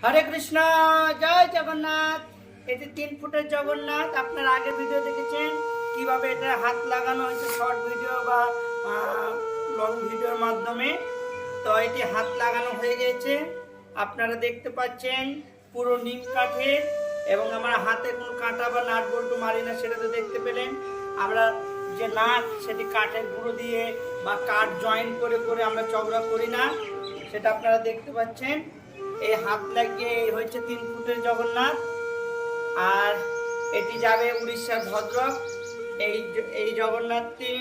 হরে কৃষ্ণ, জয় জগন্নাথ। এটি 3 ফুটের জগন্নাথ। আপনারা আগে ভিডিও দেখেছেন কিভাবে এটা হাত লাগানো হয়েছে, শর্ট ভিডিও বা লং ভিডিওর মাধ্যমে। তো এটি হাত লাগানো হয়ে গেছে, আপনারা দেখতে পাচ্ছেন পুরো নিম কাঠের। এবং আমার হাতে কোনো কাঁটা বা নাট বল্টু মারি না, সেটা তো দেখতে পেলেন। আমরা যে নাট সেটি কাঠের গুঁড়ো দিয়ে বা কাঠ জয়েন করে করে আমরা চওড়া করি না, সেটা আপনারা দেখতে পাচ্ছেন। এই হাত লাগিয়ে হয়েছে 3 ফুটের জগন্নাথ। আর এটি যাবে উড়িষ্যার ভদ্রক। এই জগন্নাথটি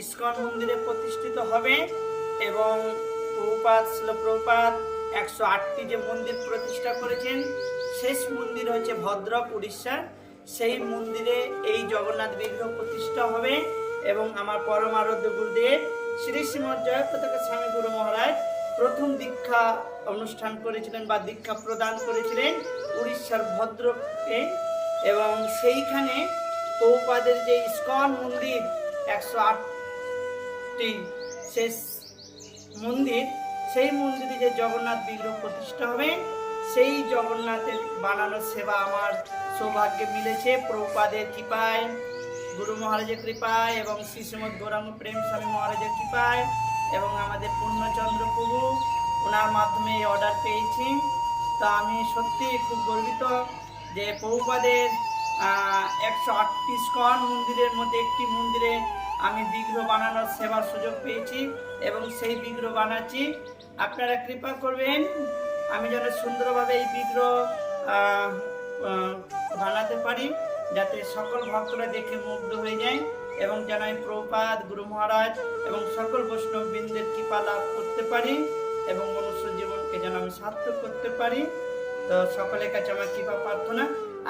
ইস্কন মন্দিরে প্রতিষ্ঠিত হবে। এবং প্রভুপাদ 108টি যে মন্দির প্রতিষ্ঠা করেছেন, শেষ মন্দির হচ্ছে ভদ্রক উড়িষ্যার। সেই মন্দিরে এই জগন্নাথ বিগ্রহ প্রতিষ্ঠা হবে। এবং আমার পরম আরাধ্য গুরুদেব শ্রী শ্রীমৎ জয়প্রতাকা স্বামী গুরু মহারাজ প্রথম দীক্ষা অনুষ্ঠান করেছিলেন বা দীক্ষা প্রদান করেছিলেন উড়িষ্যার ভদ্রকে। এবং সেইখানে প্রভুপাদের যে ইস্কন মন্দির 108টি শেষ মন্দির, সেই মন্দিরে যে জগন্নাথ বিগ্রহ প্রতিষ্ঠা হবে, সেই জগন্নাথের বানানোর সেবা আমার সৌভাগ্যে মিলেছে প্রভুপাদের কৃপায়, গুরু মহারাজের কৃপায় এবং শ্রী শ্রীমৎ গৌরাঙ্গ প্রেম স্বামী মহারাজের কৃপায় এবং আমাদের পূর্ণচন্দ্র প্রভু ওনার মাধ্যমে এই অর্ডার পেয়েছি। তো আমি সত্যি খুব গর্বিত যে প্রভুপাদের 108টি ইস্কন মন্দিরের মধ্যে একটি মন্দিরে আমি বিগ্রহ বানানোর সেবার সুযোগ পেয়েছি এবং সেই বিগ্রহ বানাচ্ছি। আপনারা কৃপা করবেন আমি যেন সুন্দরভাবে এই বিগ্রহ বানাতে পারি, যাতে সকল ভক্তরা দেখে মুগ্ধ হয়ে যায় এবং যেন আমি প্রভুপাদ, গুরু মহারাজ এবং সকল বৈষ্ণব বৃন্দের কৃপা লাভ করতে পারি এবং মনুষ্য জীবনকে যেন আমি সার্থক করতে পারি। তো সকলের কাছে আমার কৃপা প্রার্থনা।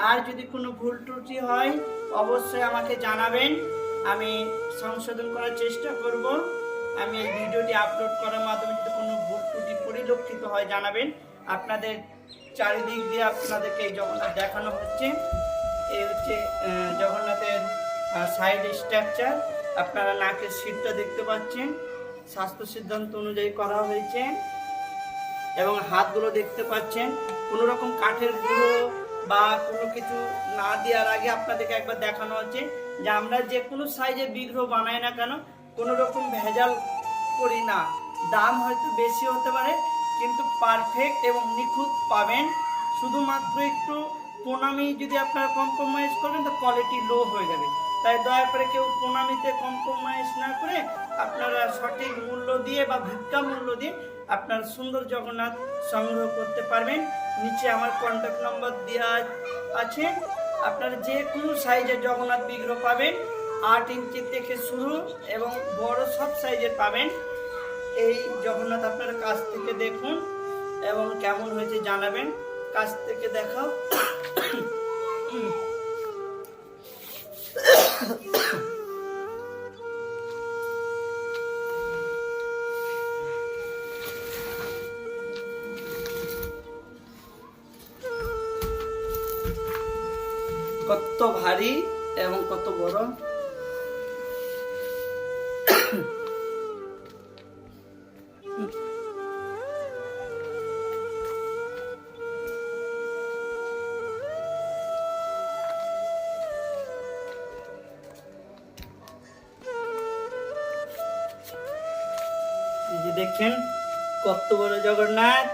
আর যদি কোনো ভুল ত্রুটি হয় অবশ্যই আমাকে জানাবেন, আমি সংশোধন করার চেষ্টা করব। আমি এই ভিডিওটি আপলোড করার মাধ্যমে যদি কোনো ভুল ত্রুটি পরিলক্ষিত হয় জানাবেন। আপনাদের চারিদিক দিয়ে আপনাদেরকে এই জগন্নাথ দেখানো হচ্ছে। এই হচ্ছে জগন্নাথের সাইড স্ট্রাকচার। আপনারা নাকের সিটটা দেখতে পাচ্ছেন, স্বাস্থ্য সিদ্ধান্ত অনুযায়ী করা হয়েছে। এবং হাতগুলো দেখতে পাচ্ছেন, কোনো রকম কাঠের গুঁড়ো বা কোনো কিছু না দেওয়ার আগে আপনাদেরকে একবার দেখানো হচ্ছে যে আমরা যে কোনো সাইজের বিগ্রহ বানাই না কেন কোনো রকম ভেজাল করি না। দাম হয়তো বেশি হতে পারে কিন্তু পারফেক্ট এবং নিখুঁত পাবেন। শুধুমাত্র একটু প্রণামী যদি আপনারা কম্প্রোমাইজ করবেন তো কোয়ালিটি লো হয়ে যাবে। তাই দয়া করে কেউ প্রণামীতে কম্প্রোমাইজ না করে আপনারা সঠিক মূল্য দিয়ে বা ভিক্ষা মূল্য দিয়ে আপনারা সুন্দর জগন্নাথ সংগ্রহ করতে পারবেন। নিচে আমার কন্ট্যাক্ট নম্বর দেওয়া আছে। আপনারা যে কোনো সাইজের জগন্নাথ বিগ্রহ পাবেন, 8 ইঞ্চি থেকে শুরু এবং বড় সব সাইজের পাবেন। এই জগন্নাথ আপনারা কাছ থেকে দেখুন এবং কেমন হয়েছে জানাবেন। কাছ থেকে দেখাও। কত ভারী এবং কত বড়। এই যে দেখছেন কত বড় জগন্নাথ।